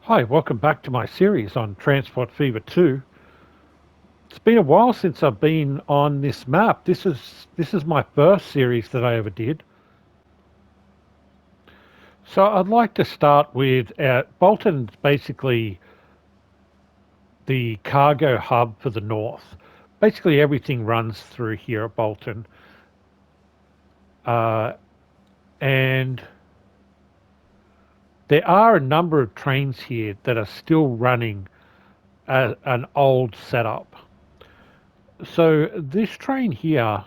Hi, welcome back to my series on Transport Fever 2. It's been a while since I've been on this map. This is my first series that I ever did. So I'd like to start with Bolton's basically the cargo hub for the north. Basically everything runs through here at Bolton. Uh, and there are a number of trains here that are still running an old setup. So this train here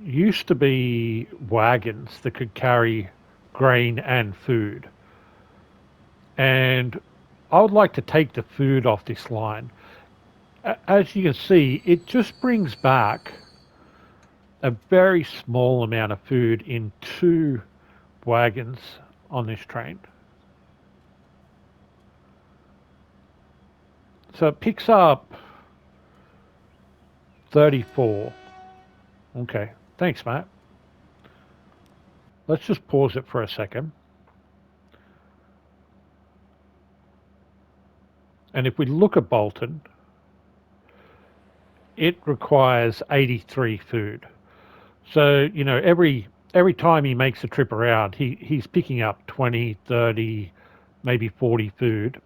used to be wagons that could carry grain and food. And I would like to take the food off this line. As you can see, it just brings back a very small amount of food in two wagons on this train. So it picks up 34. Okay, thanks, Matt. Let's just pause it for a second. And if we look at Bolton, it requires 83 food. So, every time he makes a trip around, he's picking up 20, 30, maybe 40 food.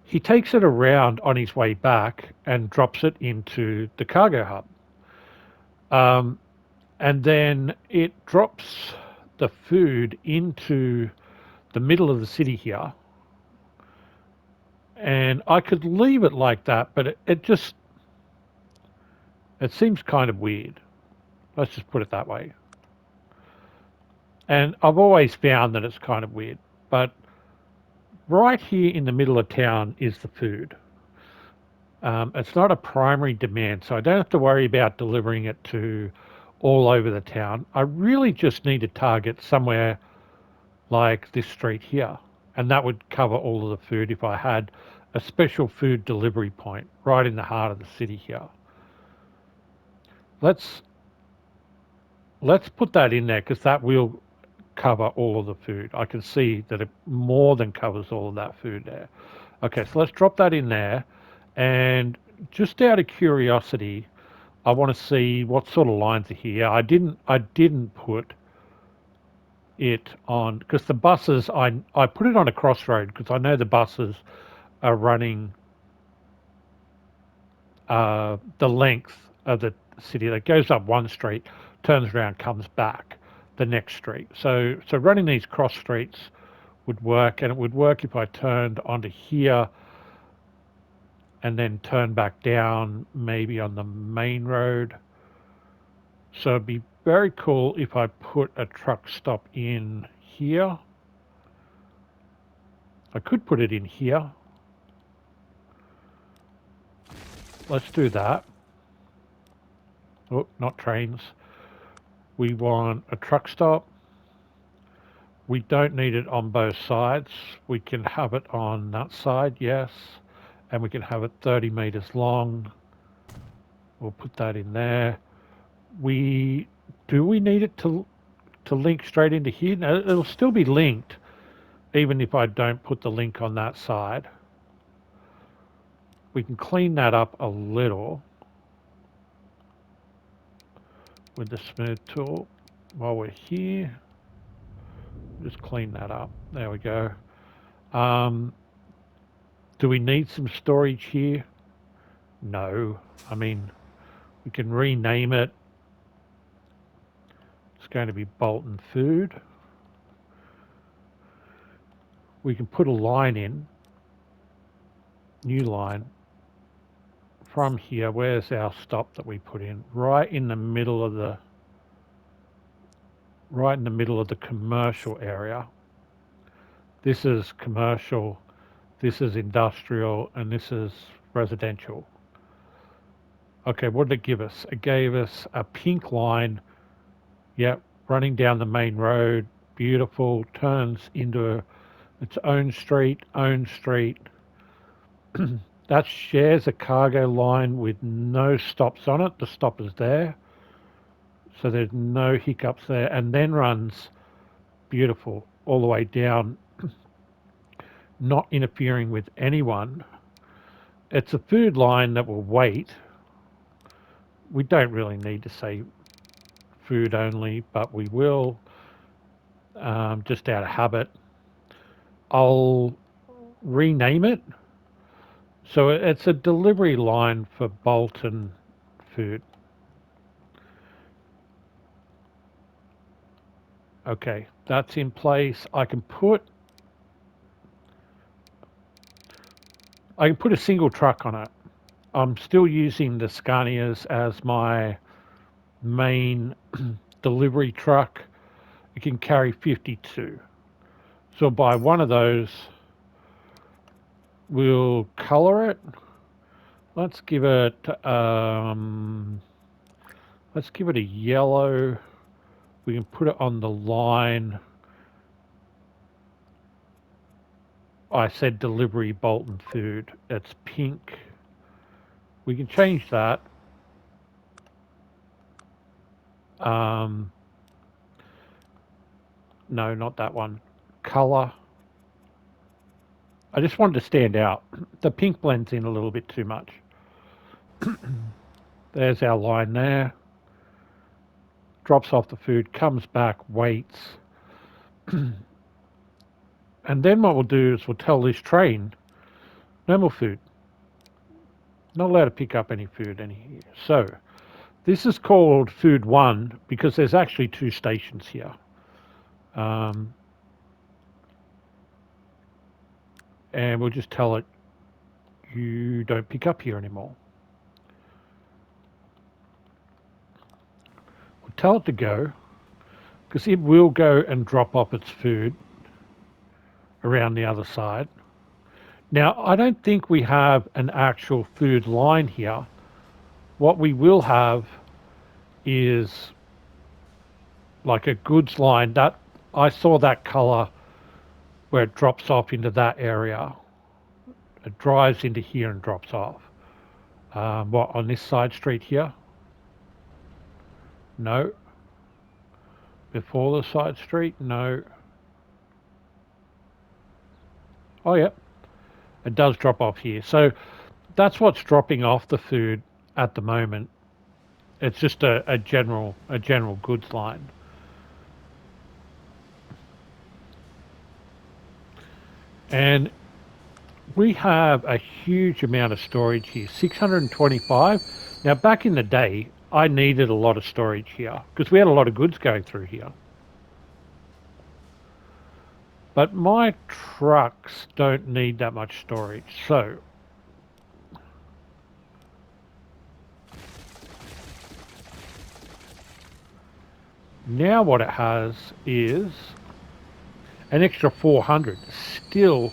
He takes it around on his way back and drops it into the cargo hub. Um, and then it drops the food into the middle of the city here. And I could leave it like that, but it seems kind of weird. Let's just put it that way. And I've always found that it's kind of weird. But right here in the middle of town is the food. It's not a primary demand, so I don't have to worry about delivering it to all over the town. I really just need to target somewhere like this street here, and that would cover all of the food if I had a special food delivery point right in the heart of the city here. Let's let's put that in there because that will cover all of the food. I can see that it more than covers all of that food there. Okay, so let's drop that in there. And just out of curiosity, I want to see what sort of lines are here. I didn't put it on because the buses I put it on a crossroad because I know the buses are running the length of the city that goes up one street, turns around, comes back the next street. So running these cross streets would work, and it would work if I turned onto here and then turn back down maybe on the main road. So it'd be very cool if I put a truck stop in here. I could put it in here. Let's do that. Oh, not trains. We want a truck stop. We don't need it on both sides. We can have it on that side, yes. And we can have it 30 meters long. We'll put that in there. Do we need it to link straight into here? No, it'll still be linked even if I don't put the link on that side. We can clean that up a little with the smooth tool while we're here. Just clean that up. There we go. Um, do we need some storage here? No. I mean, we can rename it. It's going to be Bolton Food. We can put a line in, new line, from here. Where's our stop that we put in? Right in the middle of the commercial area. This is commercial, this is industrial, and this is residential. Okay, what did it give us? It gave us a pink line, yep, running down the main road, beautiful, turns into its own street, that shares a cargo line with no stops on it. The stop is there, so there's no hiccups there, and then runs beautiful all the way down, not interfering with anyone. It's a food line that will wait. We don't really need to say food only, but we will, just out of habit. I'll rename it. So it's a delivery line for Bolton food. Okay, that's in place. I can put a single truck on it. I'm still using the Scanias as my main delivery truck. It can carry 52. So I'll buy one of those. We'll color it. Let's give it let's give it a yellow. We can put it on the line. I said delivery Bolton food. It's pink. We can change that. Um, no, not that one. Color. I just wanted to stand out. The pink blends in a little bit too much. There's our line there. Drops off the food, comes back, waits. And then what we'll do is we'll tell this train, no more food. Not allowed to pick up any food any here. So this is called food one because there's actually two stations here. Um, and we'll just tell it, you don't pick up here anymore. We'll tell it to go because it will go and drop off its food around the other side. Now, I don't think we have an actual food line here. What we will have is like a goods line. That I saw that color where it drops off into that area. It drives into here and drops off. What, on this side street here? No. Before the side street? No. Oh, yeah. It does drop off here. So that's what's dropping off the food at the moment. It's just a general goods line. And we have a huge amount of storage here, 625. Now, back in the day, I needed a lot of storage here because we had a lot of goods going through here. But my trucks don't need that much storage. So now what it has is an extra 400, still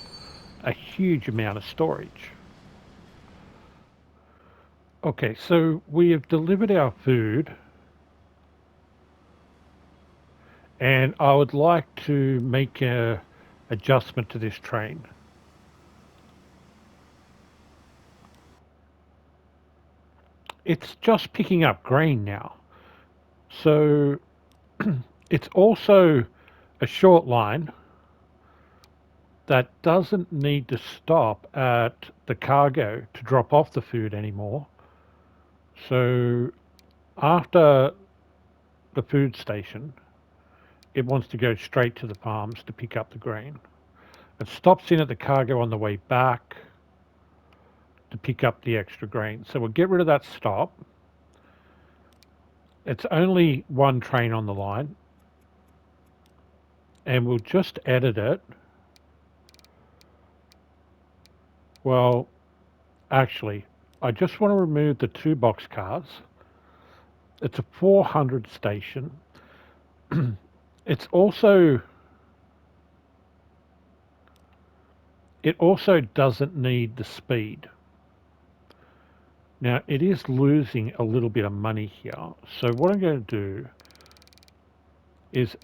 a huge amount of storage. Okay, so we have delivered our food and I would like to make a adjustment to this train. It's just picking up grain now. So it's also a short line that doesn't need to stop at the cargo to drop off the food anymore. So after the food station, it wants to go straight to the farms to pick up the grain. It stops in at the cargo on the way back to pick up the extra grain. So we'll get rid of that stop. It's only one train on the line. And we'll just edit it. Well, actually, I just want to remove the two boxcars. It's a 400 station. It also doesn't need the speed. Now it is losing a little bit of money here. So what I'm going to do is,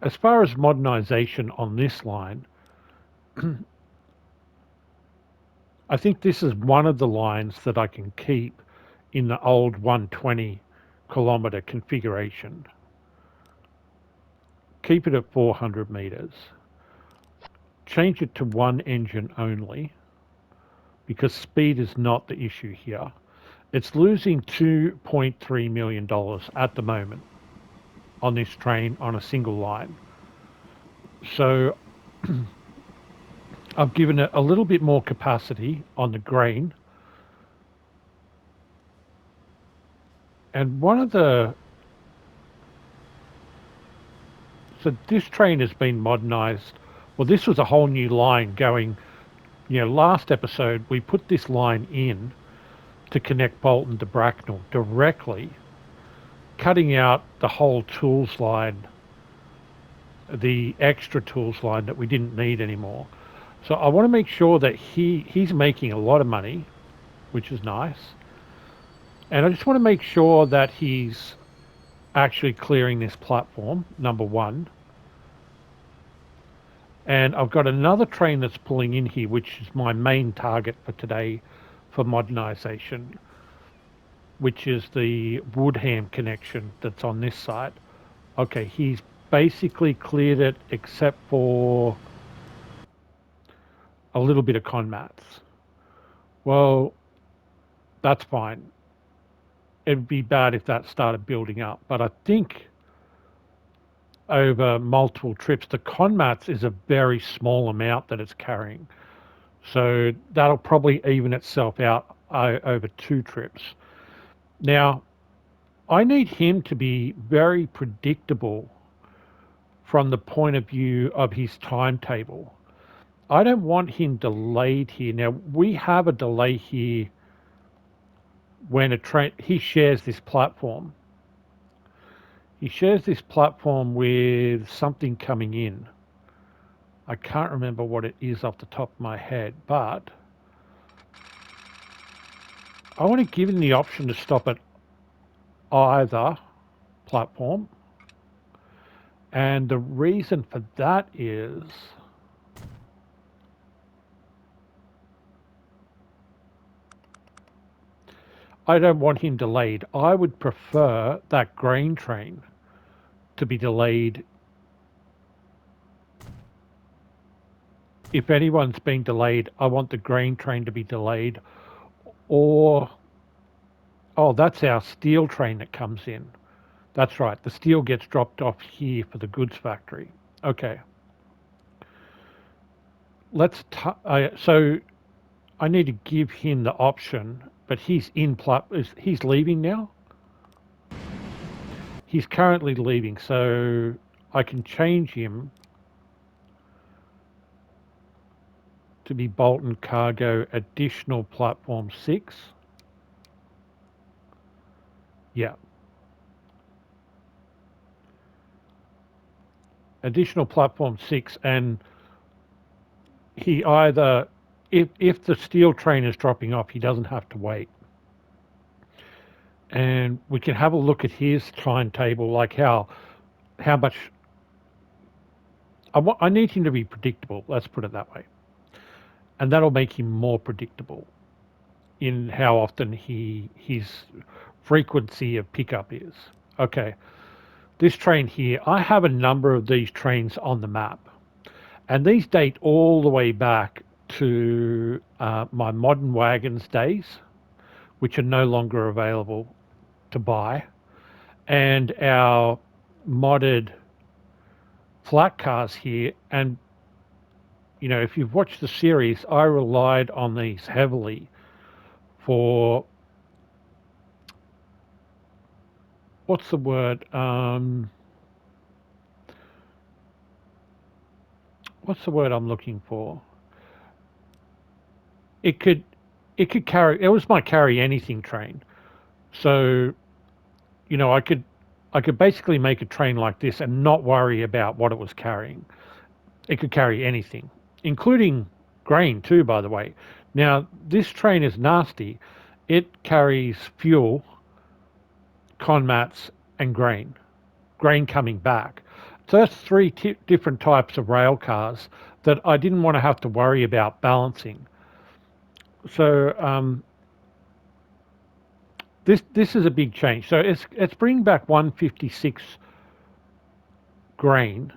as far as modernization on this line, I think this is one of the lines that I can keep in the old 120 kilometer configuration. keep it at 400 meters. Change it to one engine only because speed is not the issue here. It's losing $2.3 million at the moment on this train on a single line. So I've given it a little bit more capacity on the grain. And so this train has been modernized. Well, this was a whole new line going, last episode we put this line in to connect Bolton to Bracknell directly, cutting out the whole tools line, the extra tools line that we didn't need anymore. So I want to make sure that he's making a lot of money, which is nice. And I just want to make sure that he's actually clearing this platform, number one. And I've got another train that's pulling in here, which is my main target for today for modernization, which is the Woodham connection that's on this side. Okay, he's basically cleared it except for a little bit of conmats. Well, that's fine. It'd be bad if that started building up. But I think over multiple trips, the conmats is a very small amount that it's carrying. So that'll probably even itself out over two trips. Now, I need him to be very predictable from the point of view of his timetable. I don't want him delayed here. Now, we have a delay here when a train, he shares this platform. He shares this platform with something coming in. I can't remember what it is off the top of my head, but I want to give him the option to stop at either platform. And the reason for that is I don't want him delayed. I would prefer that grain train to be delayed. If anyone's being delayed, I want the grain train to be delayed. Or, oh, that's our steel train that comes in. That's right. The steel gets dropped off here for the goods factory. Okay. So I need to give him the option, but he's he's leaving now. He's currently leaving, so I can change him to be Bolton Cargo Additional Platform 6. Yeah. Additional Platform 6, and he either, if the steel train is dropping off, he doesn't have to wait. And we can have a look at his timetable, like how much. I need him to be predictable. Let's put it that way, and that'll make him more predictable in how often his frequency of pickup is. Okay, this train here, I have a number of these trains on the map, and these date all the way back to my modern wagons days, which are no longer available to buy, and our modded flat cars here. And if you've watched the series, I relied on these heavily for what's the word? What's the word I'm looking for? It could carry. It was my carry anything train. So I could basically make a train like this and not worry about what it was carrying. It could carry anything, including grain too, by the way. Now, this train is nasty. It carries fuel, conmats, and grain coming back. So that's three different types of rail cars that I didn't want to have to worry about balancing. So this is a big change. So it's bringing back 156 grain,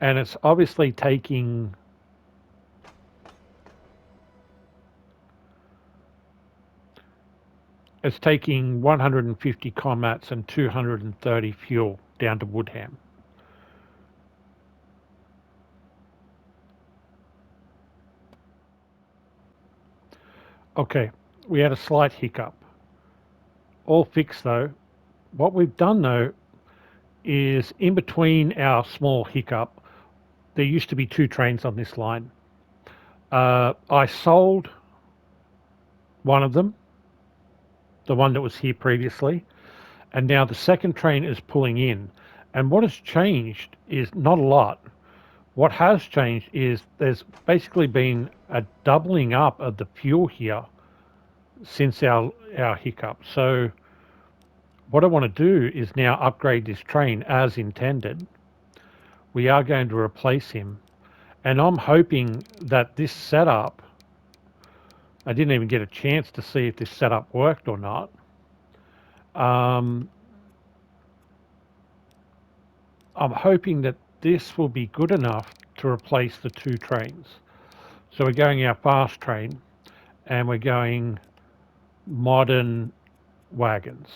and it's obviously taking it's taking 150 comats and 230 fuel down to Woodham. Okay, we had a slight hiccup. All fixed though. What we've done though is in between our small hiccup, there used to be two trains on this line. I sold one of them, the one that was here previously, and now the second train is pulling in. And what has changed is not a lot. What has changed is there's basically been a doubling up of the fuel here since our hiccup. So what I want to do is now upgrade this train as intended. We are going to replace him, and I'm hoping that this setup, I didn't even get a chance to see if this setup worked or not. I'm hoping that this will be good enough to replace the two trains. So we're going our fast train and we're going modern wagons.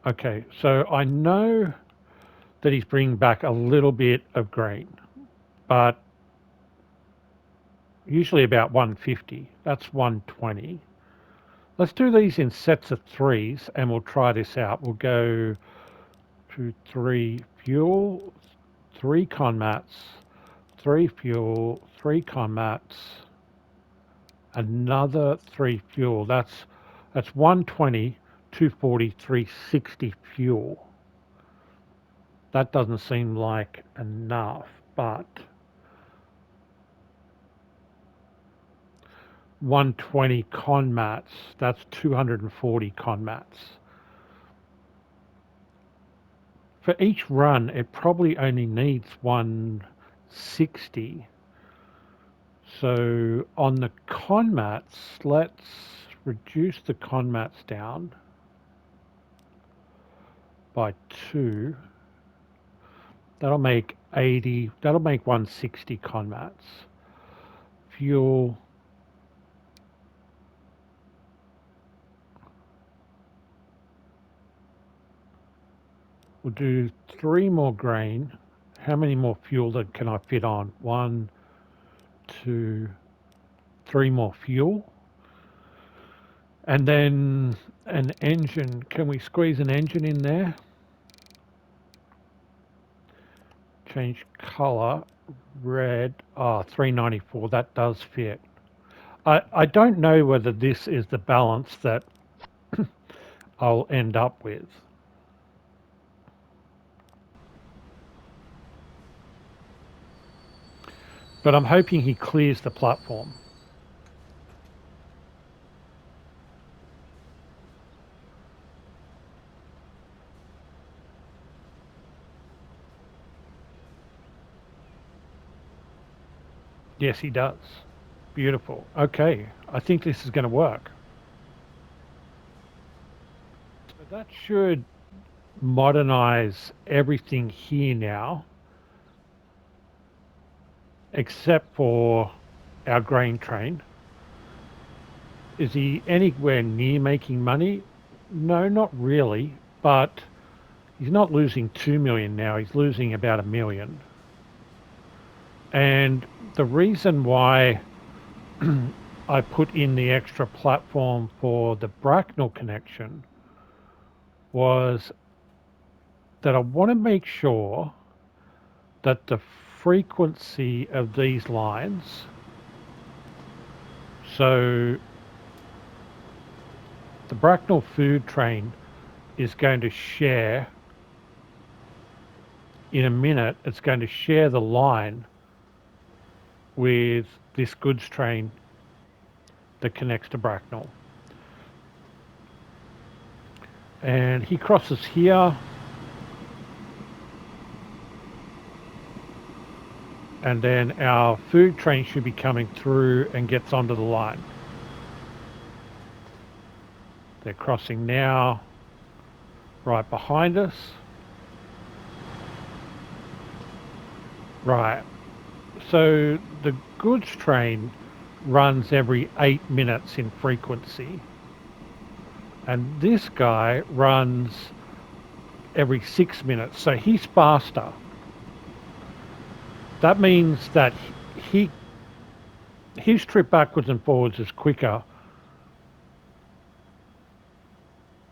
Okay, so I know that he's bringing back a little bit of grain, but usually about 150. That's 120. Let's do these in sets of threes and we'll try this out. We'll go 2, 3 fuel, 3 conmats, 3 fuel, 3 conmats, another 3 fuel. That's 120, 240, 360 fuel. That doesn't seem like enough, but 120 conmats, that's 240 conmats. For each run, it probably only needs 160. So on the conmats, let's reduce the conmats down by 2. That'll make 80, that'll make 160 conmats. Fuel, we'll do 3 more grain. How many more fuel can I fit on? 1, 2, 3 more fuel. And then an engine. Can we squeeze an engine in there? Change color. Red. Oh, 394. That does fit. I don't know whether this is the balance that I'll end up with. But I'm hoping he clears the platform. Yes, he does. Beautiful. Okay, I think this is going to work. So that should modernize everything here now, except for our grain train. Is he anywhere near making money? No, not really, but he's not losing 2 million now, he's losing about 1 million. And the reason why I put in the extra platform for the Bracknell connection was that I want to make sure that the frequency of these lines, so the Bracknell food train is going to share, in a minute, it's going to share the line with this goods train that connects to Bracknell. And he crosses here, and then our food train should be coming through and gets onto the line. They're crossing now, right behind us. Right. So the goods train runs every 8 minutes in frequency, and this guy runs every 6 minutes. So he's faster. That means that he his trip backwards and forwards is quicker,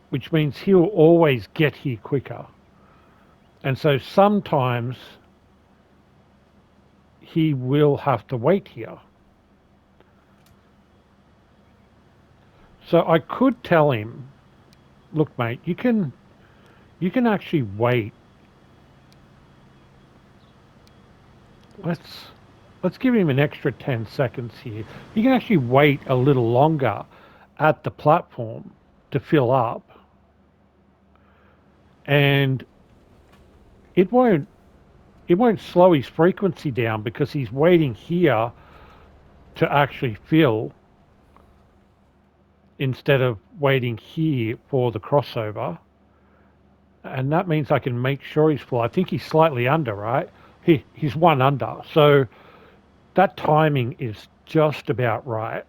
which means he'll always get here quicker. And so sometimes he will have to wait here. So I could tell him, look, mate, you can actually wait. Let's let's give him an extra 10 seconds here. You can actually wait a little longer at the platform to fill up, and it won't it won't slow his frequency down because he's waiting here to actually fill instead of waiting here for the crossover. And that means I can make sure he's full. I think he's slightly under, right? He's one under. So that timing is just about right,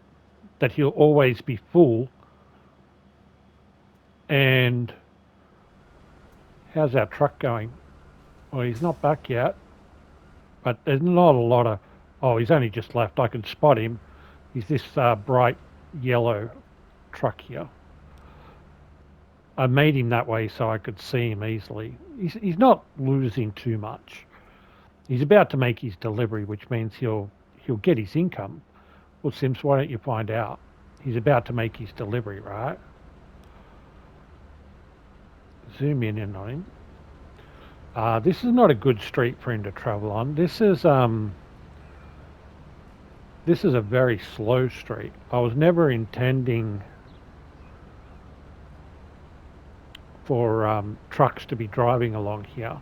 that he'll always be full. And how's our truck going? Well, he's not back yet, but there's not a lot of. Oh, he's only just left. I can spot him. He's this bright yellow truck here. I made him that way so I could see him easily. He's not losing too much. He's about to make his delivery, which means he'll get his income. Well, Sims, why don't you find out? He's about to make his delivery, right? Zoom in on him. This is not a good street for him to travel on. This is a very slow street. I was never intending for trucks to be driving along here.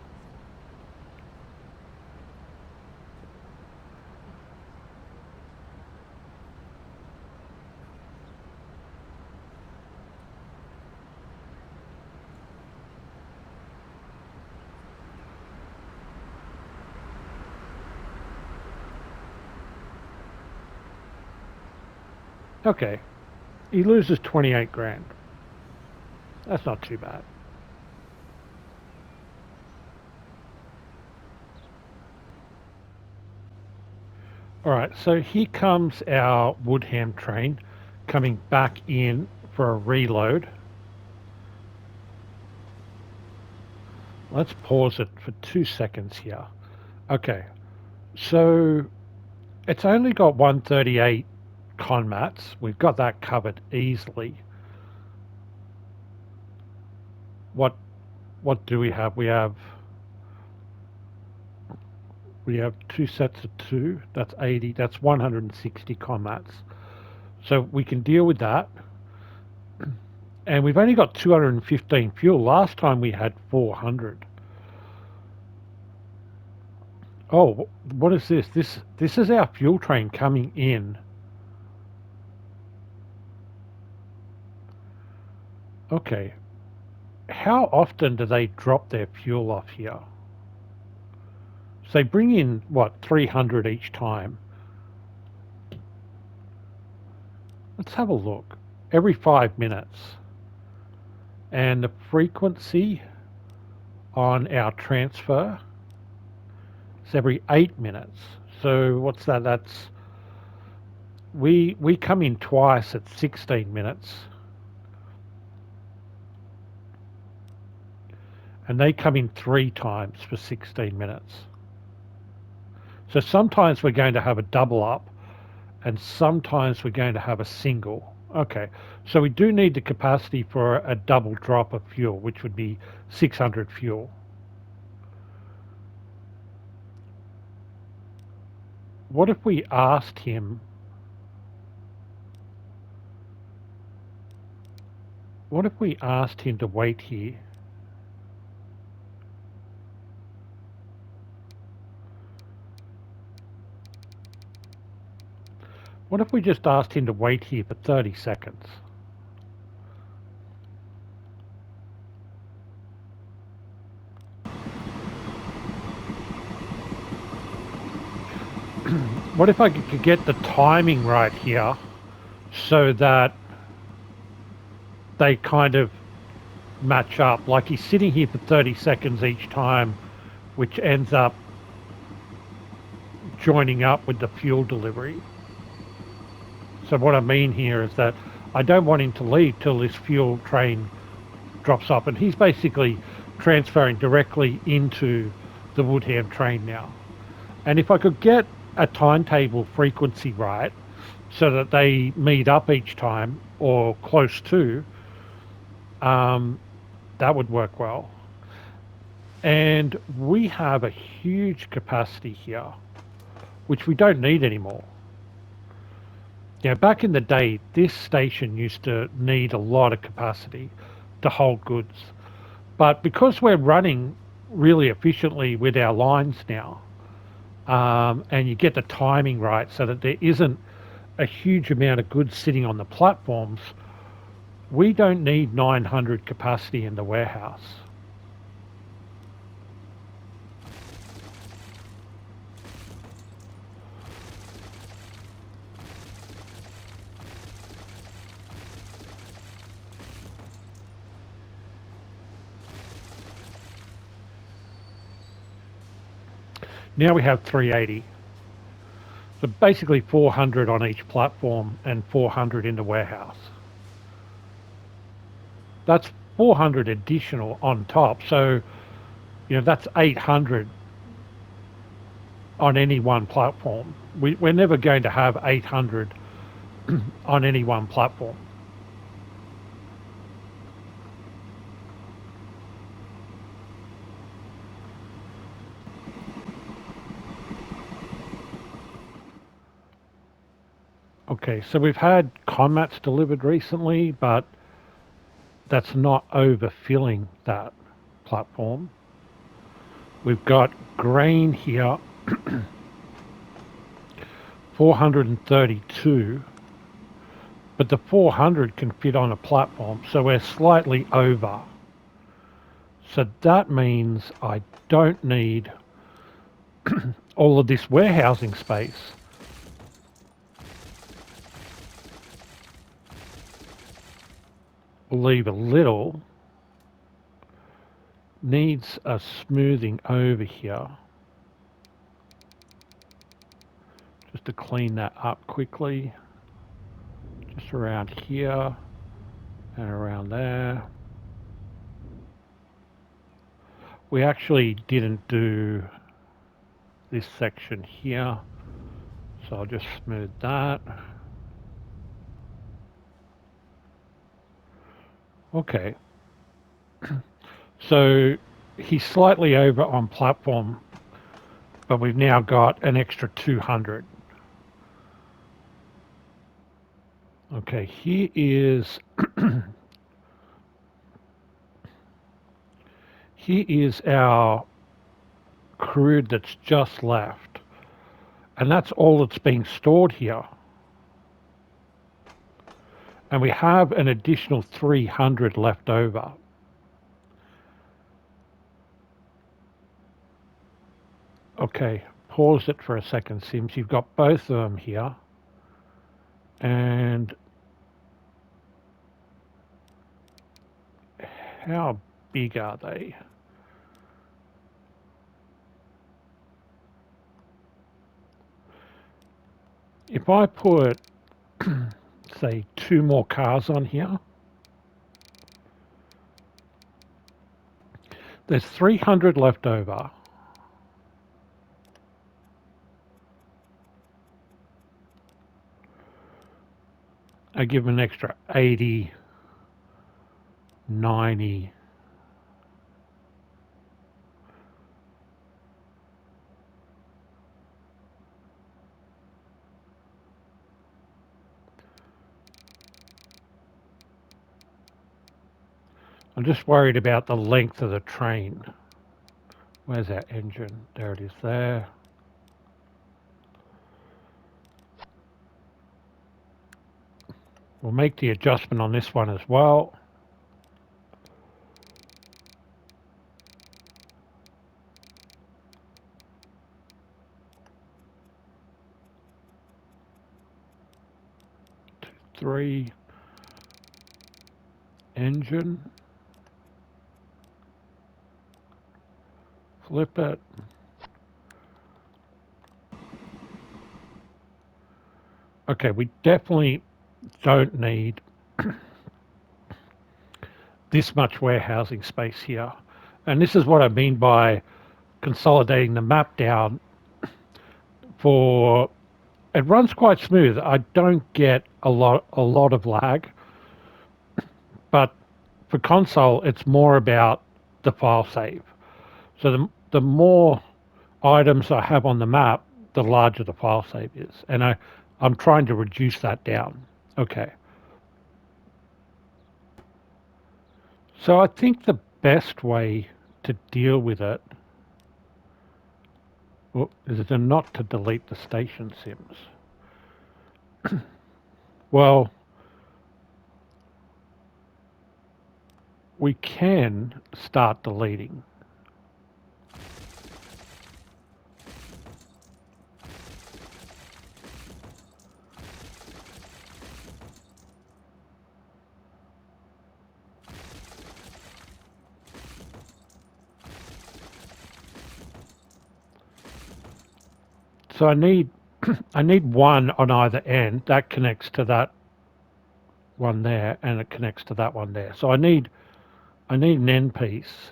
Okay, he loses 28 grand. That's not too bad. All right, so here comes our Woodham train coming back in for a reload. Let's pause it for 2 seconds here. Okay, so it's only got 138 conmats. We've got that covered easily. What what do we have? We have two sets of two. That's 80. That's 160 conmats. So we can deal with that. And we've only got 215 fuel. Last time we had 400. Oh, what is this? This is our fuel train coming in. Okay. How often do they drop their fuel off here? So they bring in what, 300 each time. Let's have a look. Every 5 minutes. And the frequency on our transfer is every 8 minutes. So what's that? That's we come in twice at 16 minutes, and they come in three times for 16 minutes. So sometimes we're going to have a double up, and sometimes we're going to have a single. Okay, so we do need the capacity for a double drop of fuel, which would be 600 fuel. What if we asked him? What if we asked him to wait here? What if we just asked him to wait here for 30 seconds? what if I could get the timing right here so that they kind of match up? Like he's sitting here for 30 seconds each time, which ends up joining up with the fuel delivery. So what I mean here is that I don't want him to leave till this fuel train drops off, and he's basically transferring directly into the Woodham train now. And if I could get a timetable frequency right so that they meet up each time or close to, um, that would work well. And we have a huge capacity here, which we don't need anymore. You know, back in the day, this station used to need a lot of capacity to hold goods. But because we're running really efficiently with our lines now, and you get the timing right so that there isn't a huge amount of goods sitting on the platforms, we don't need 900 capacity in the warehouse. Now we have 380. So basically 400 on each platform and 400 in the warehouse. That's 400 additional on top. So, you know, that's 800 on any one platform. We're never going to have 800 on any one platform. Okay, so we've had commats delivered recently, but that's not overfilling that platform. We've got grain here, 432, but the 400 can fit on a platform, so we're slightly over. So that means I don't need all of this warehousing space. We'll leave a little. Needs a smoothing over here. Just to clean that up quickly. Just around here and around there. We actually didn't do this section here, so I'll just smooth that. Okay, so he's slightly over on platform, but we've now got an extra 200. Okay, here is here is our crude that's just left, and that's all that's being stored here. And we have an additional 300 left over. Okay, pause it for a second, Sims. You've got both of them here. And how big are they? If I put, say, 2 more cars on here, there's 300 left over. I give them an extra 80, 90. I'm just worried about the length of the train. Where's our engine? There it is there. We'll make the adjustment on this one as well. 3 engine, flip it. Okay, we definitely don't need this much warehousing space here. And this is what I mean by consolidating the map down for it runs quite smooth. I don't get a lot of lag, but for console it's more about the file save. So the more items I have on the map, the larger the file save is. And I'm trying to reduce that down. Okay. So I think the best way to deal with it is to not to delete the station sims. Well, we can start deleting. So I need I need one on either end that connects to that one there, and it connects to that one there. So I need an end piece,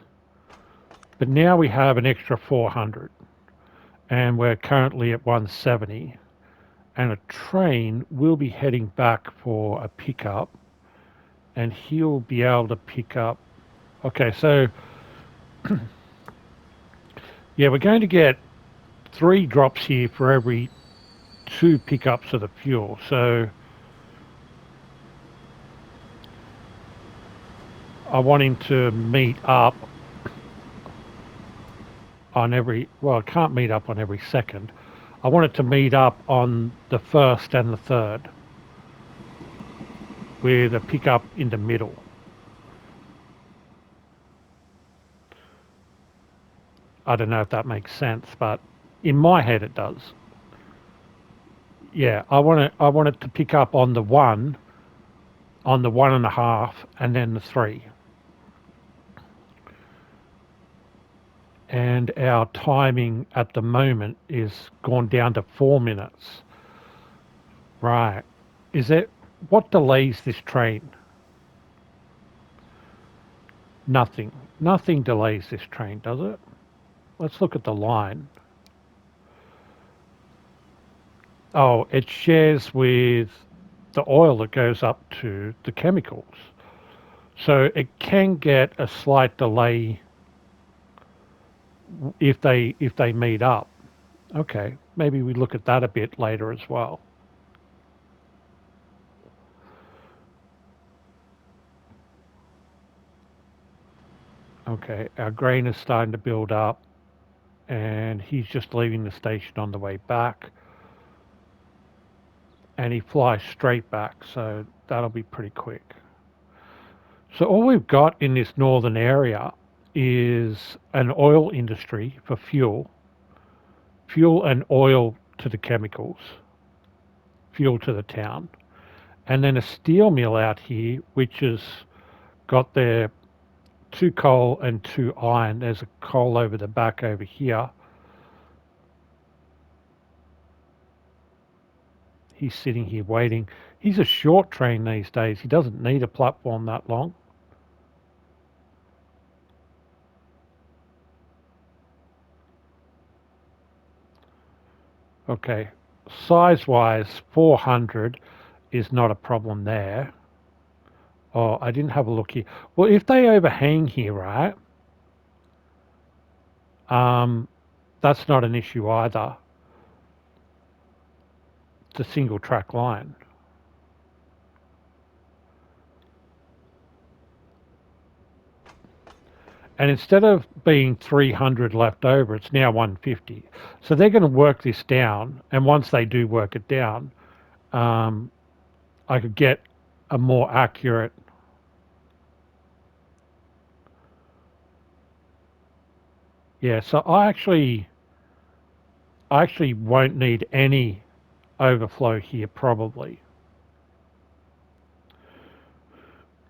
but now we have an extra 400, and we're currently at 170. And a train will be heading back for a pickup, and he'll be able to pick up. Okay, so yeah, we're going to get 3 drops here for every 2 pickups of the fuel. So I want him to meet up on every, well, it can't meet up on every second. I want it to meet up on the first and the third with a pickup in the middle. I don't know if that makes sense, but in my head it does. Yeah, I want it to pick up on the 1.5, and then the 3. And our timing at the moment is gone down to 4 minutes. Right. Is it, what delays this train? Nothing. Nothing delays this train, does it? Let's look at the line. Oh, it shares with the oil that goes up to the chemicals. So it can get a slight delay if they meet up. Okay, maybe we look at that a bit later as well. Okay, our grain is starting to build up, and he's just leaving the station on the way back, and he flies straight back, so that'll be pretty quick. So all we've got in this northern area is an oil industry for fuel and oil to the chemicals, fuel to the town, and then a steel mill out here, which has got their 2 coal and 2 iron. There's a coal over the back over here. He's sitting here waiting. He's a short train these days. He doesn't need a platform that long. Okay, size-wise, 400 is not a problem there. Oh, I didn't have a look here. Well, if they overhang here, right, um, that's not an issue either. It's a single track line. And instead of being 300 left over, it's now 150. So they're going to work this down. And once they do work it down, um, I could get a more accurate. Yeah, so I actually won't need any overflow here probably.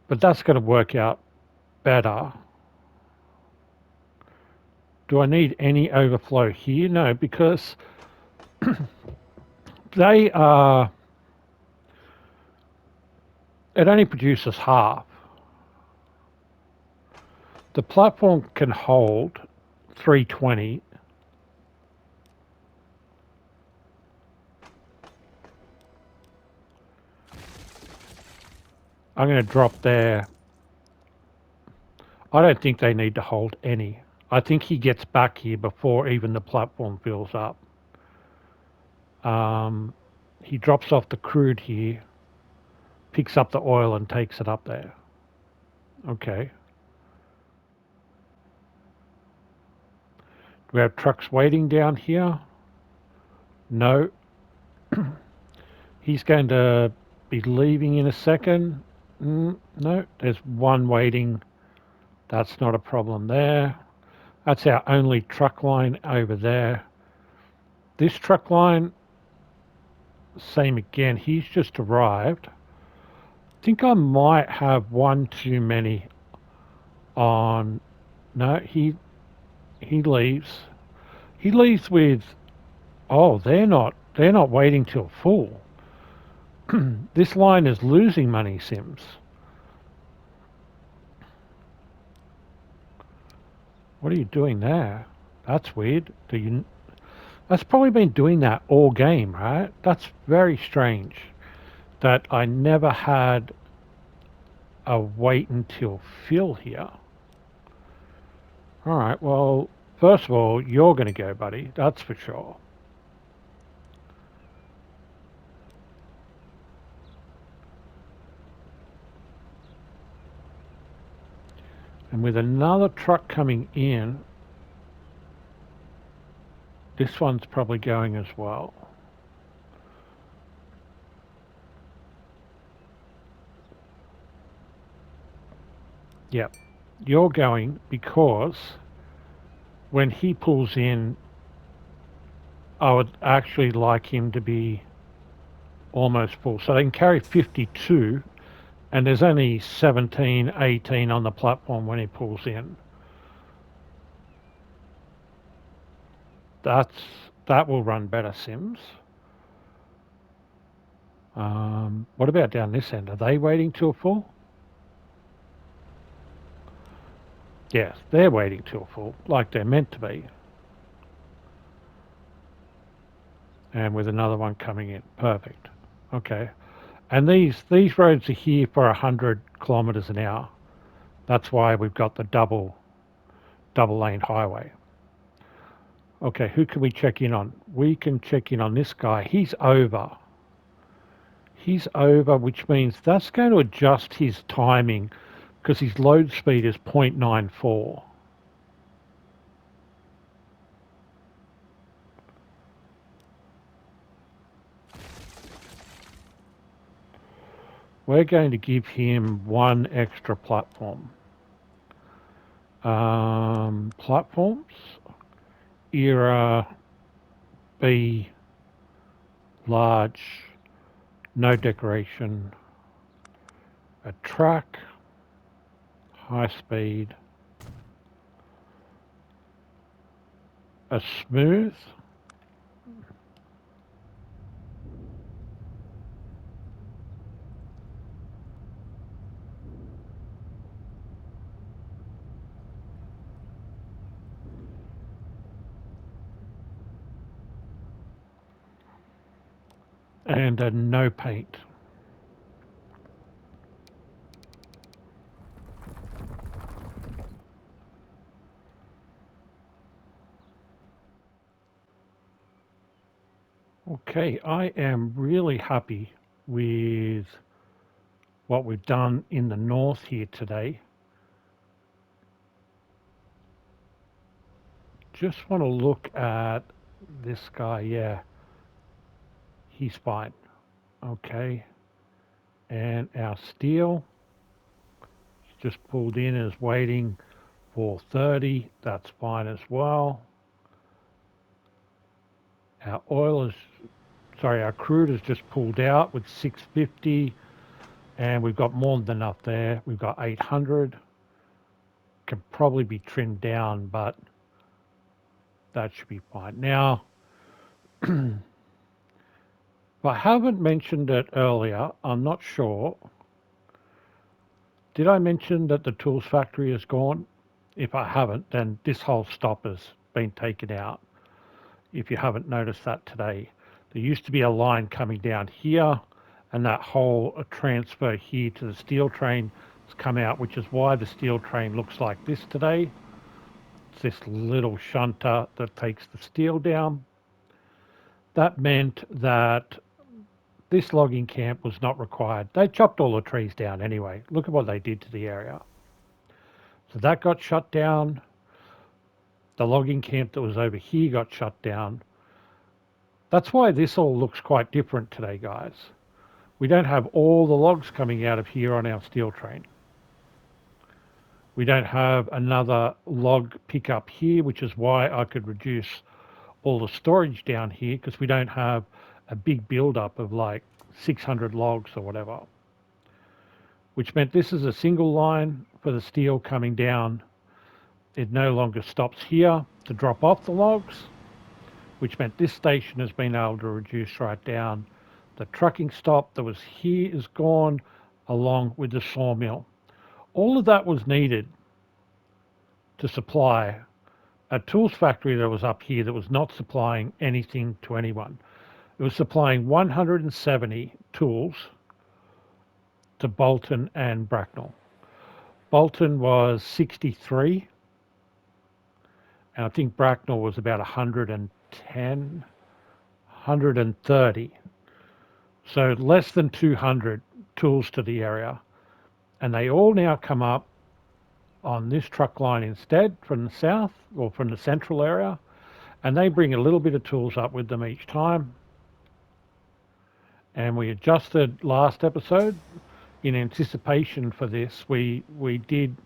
but that's going to work out better. Do I need any overflow here? No, because they are, it only produces half. The platform can hold 320. I'm going to drop there. I don't think they need to hold any. I think he gets back here before even the platform fills up. Um, he drops off the crude here, picks up the oil and takes it up there. Okay. Do we have trucks waiting down here? No. He's going to be leaving in a second. No, there's one waiting. That's not a problem there. That's our only truck line over there. This truck line, same again. He's just arrived. I think I might have one too many on. No, he leaves. He leaves with. Oh, they're not waiting till full. This line is losing money, Sims. What are you doing there? That's weird. That's probably been doing that all game, right? That's very strange that I never had a wait until fill here. All right, well, first of all, you're going to go, buddy. That's for sure. And with another truck coming in, this one's probably going as well. Yep, you're going because when he pulls in, I would actually like him to be almost full. So they can carry 52, and there's only 17, 18 on the platform when he pulls in. That's that will run better, Sims. What about down this end? Are they waiting till full? Yes, they're waiting till full, like they're meant to be. And with another one coming in, perfect. Okay, and these roads are here for 100 kilometers an hour. That's why we've got the double lane highway. Okay, who can we check in on? We can check in on this guy. He's over. He's over, which means that's going to adjust his timing because his load speed is 0.94. We're going to give him one extra platform. Platforms, era B, large, no decoration, a track, high speed, a smooth, and a no paint. Okay, I am really happy with what we've done in the north here today. Just want to look at this guy. Yeah, he's fine. Okay, and our steel just pulled in and is waiting for 30. That's fine as well. Our oil is, sorry, our crude is just pulled out with 650. And we've got more than enough there. We've got 800. Can probably be trimmed down, but that should be fine. Now, if I haven't mentioned it earlier, I'm not sure. Did I mention that the tools factory is gone? If I haven't, then this whole stop has been taken out. If you haven't noticed that today, there used to be a line coming down here, and that whole transfer here to the steel train has come out, which is why the steel train looks like this today. It's this little shunter that takes the steel down. That meant that this logging camp was not required. They chopped all the trees down anyway. Look at what they did to the area. So that got shut down. The logging camp that was over here got shut down. That's why this all looks quite different today, guys. We don't have all the logs coming out of here on our steel train. We don't have another log pickup here, which is why I could reduce all the storage down here, because we don't have a big buildup of like 600 logs or whatever. Which meant this is a single line for the steel coming down. It no longer stops here to drop off the logs, which meant this station has been able to reduce right down. The trucking stop that was here is gone, along with the sawmill. All of that was needed to supply a tools factory that was up here that was not supplying anything to anyone. It was supplying 170 tools to Bolton and Bracknell. Bolton was 63, and I think Bracknell was about 110, 130. So less than 200 tools to the area. And they all now come up on this truck line instead from the south or from the central area. And they bring a little bit of tools up with them each time. And we adjusted last episode in anticipation for this. We did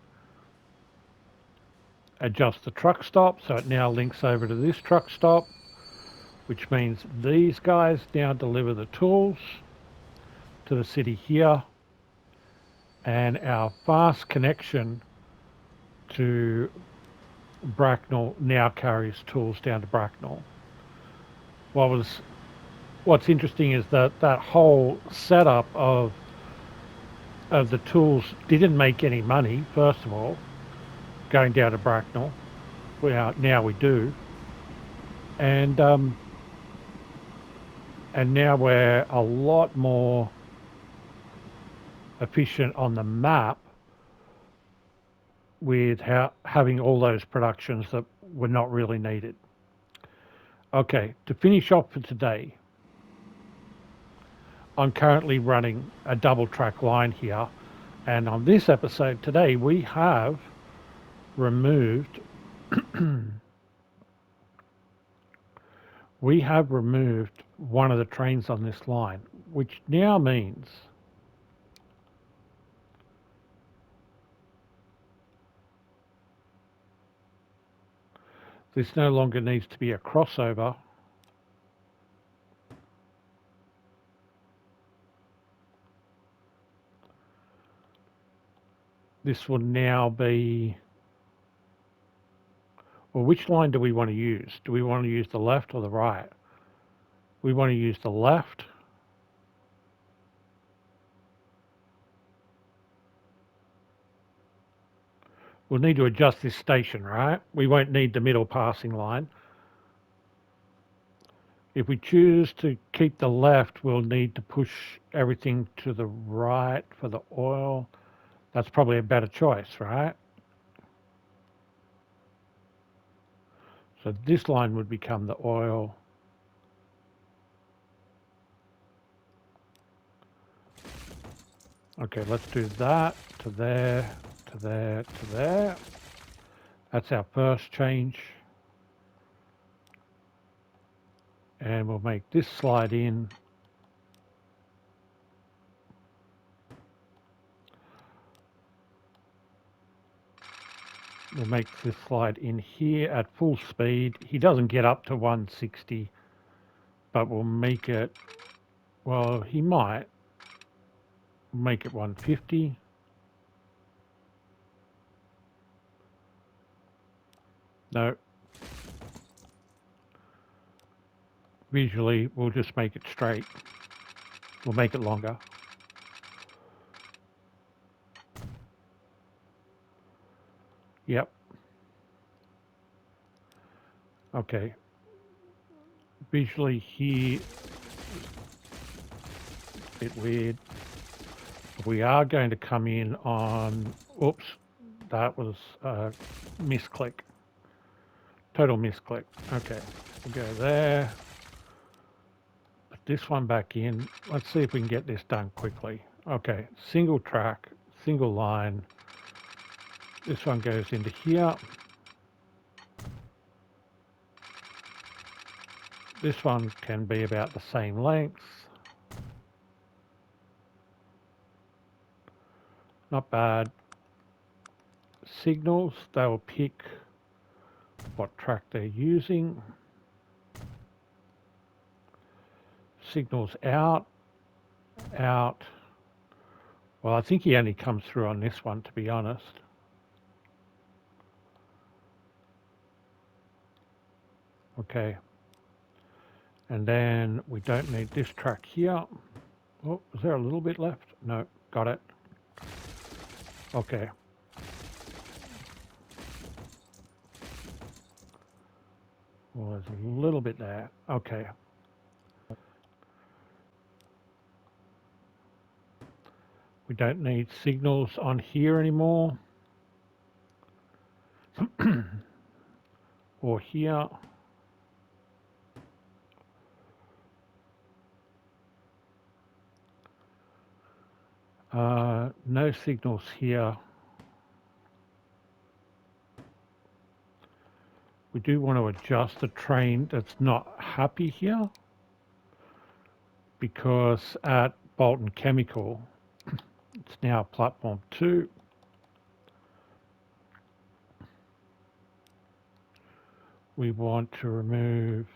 adjust the truck stop, so it now links over to this truck stop, which means these guys now deliver the tools to the city here, and our fast connection to Bracknell now carries tools down to Bracknell. What's interesting is that that whole setup of the tools didn't make any money, first of all, going down to Bracknell. Well, now we do. And now we're a lot more efficient on the map with having all those productions that were not really needed. Okay, to finish off for today, I'm currently running a double track line here, and on this episode today we have removed one of the trains on this line, which now means this no longer needs to be a crossover. This will now be, well, which line do we want to use? Do we want to use the left or the right? We want to use the left. We'll need to adjust this station, right? We won't need the middle passing line. If we choose to keep the left, we'll need to push everything to the right for the oil. That's probably a better choice, right? So this line would become the oil. Okay, let's do that to there, to there, to there. That's our first change. And we'll make this slide in. We'll make this slide in here at full speed. He doesn't get up to 160, but we'll make it, well, he might. make it 150. No. Visually, we'll just make it straight. We'll make it longer. Yep. Okay. Visually here, a bit weird. We are going to come in on, oops, that was a misclick. Total misclick. Okay, we'll go there. Put this one back in. Let's see if we can get this done quickly. Okay, single track, single line. This one goes into here. This one can be about the same length. Not bad. Signals, they will pick what track they're using. Signals out, out. Well, I think he only comes through on this one, to be honest. Okay. And then we don't need this track here. Oh, is there a little bit left? No, got it. Okay. Well, there's a little bit there. Okay. We don't need signals on here anymore. Or here. No signals here. We do want to adjust the train that's not happy here, because at Bolton Chemical, it's now platform 2. We want to remove,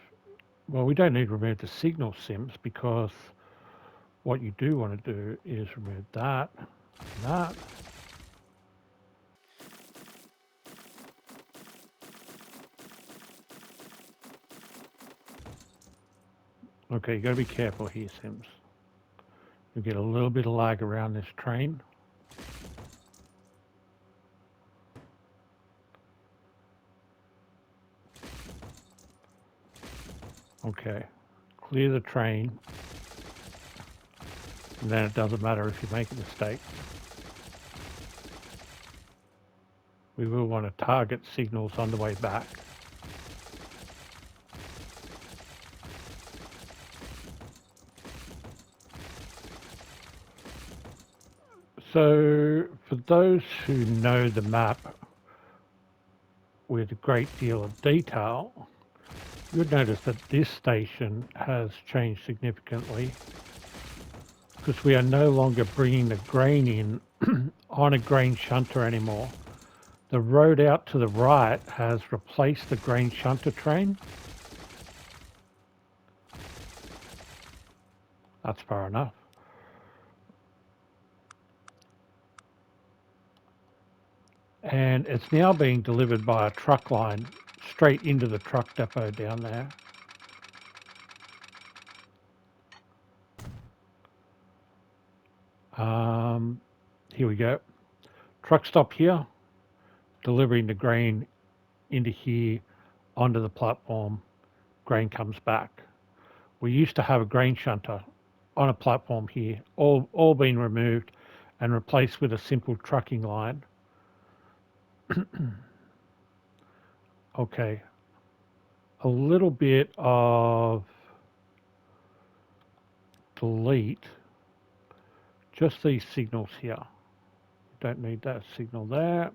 well, we don't need to remove the signal sims, because what you do want to do is remove that and that. Okay, you got to be careful here, sims. You get a little bit of lag around this train. Okay, clear the train. And then it doesn't matter if you make a mistake. We will want to target signals on the way back. So for those who know the map with a great deal of detail, you'll notice that this station has changed significantly, because we are no longer bringing the grain in on a grain shunter anymore. The road out to the right has replaced the grain shunter train. That's far enough. And it's now being delivered by a truck line straight into the truck depot down there. Here we go. Truck stop here, delivering the grain into here, onto the platform. Grain comes back. We used to have a grain shunter on a platform here, all been removed and replaced with a simple trucking line. Okay, a little bit of delete just these signals here. Don't need that signal there,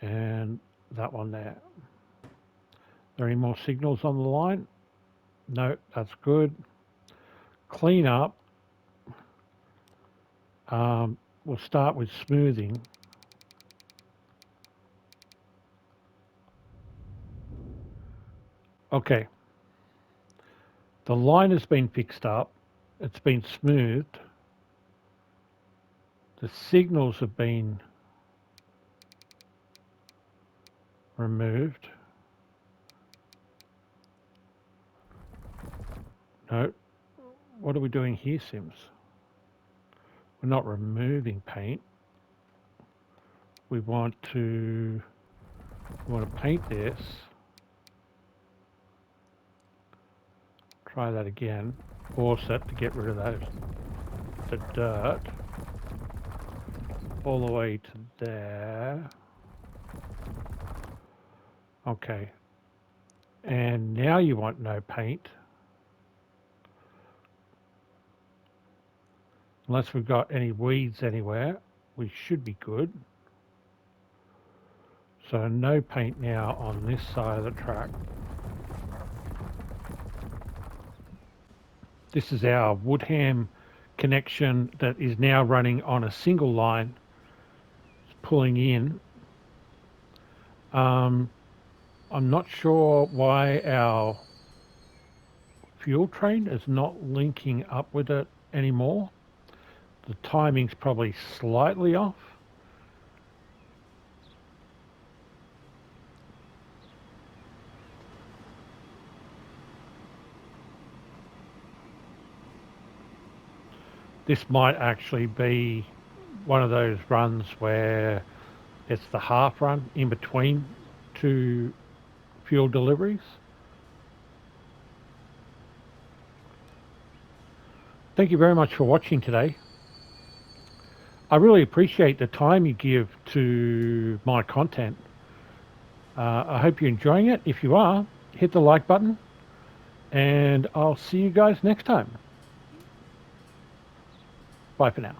and that one there. Are there any more signals on the line? No, that's good. Clean up. We'll start with smoothing. Okay. The line has been fixed up. It's been smoothed. The signals have been removed. No. What are we doing here, Sims? We're not removing paint. We want to paint this. Try that again. Offset to get rid of the dirt. All the way to there. Okay. And now you want no paint. Unless we've got any weeds anywhere, we should be good. So no paint now on this side of the track. This is our Woodham connection that is now running on a single line. It's pulling in. I'm not sure why our fuel train is not linking up with it anymore. The timing's probably slightly off. This might actually be one of those runs where it's the half run in between two fuel deliveries. Thank you very much for watching today. I really appreciate the time you give to my content. I hope you're enjoying it. If you are, hit the like button, and I'll see you guys next time. Bye for now.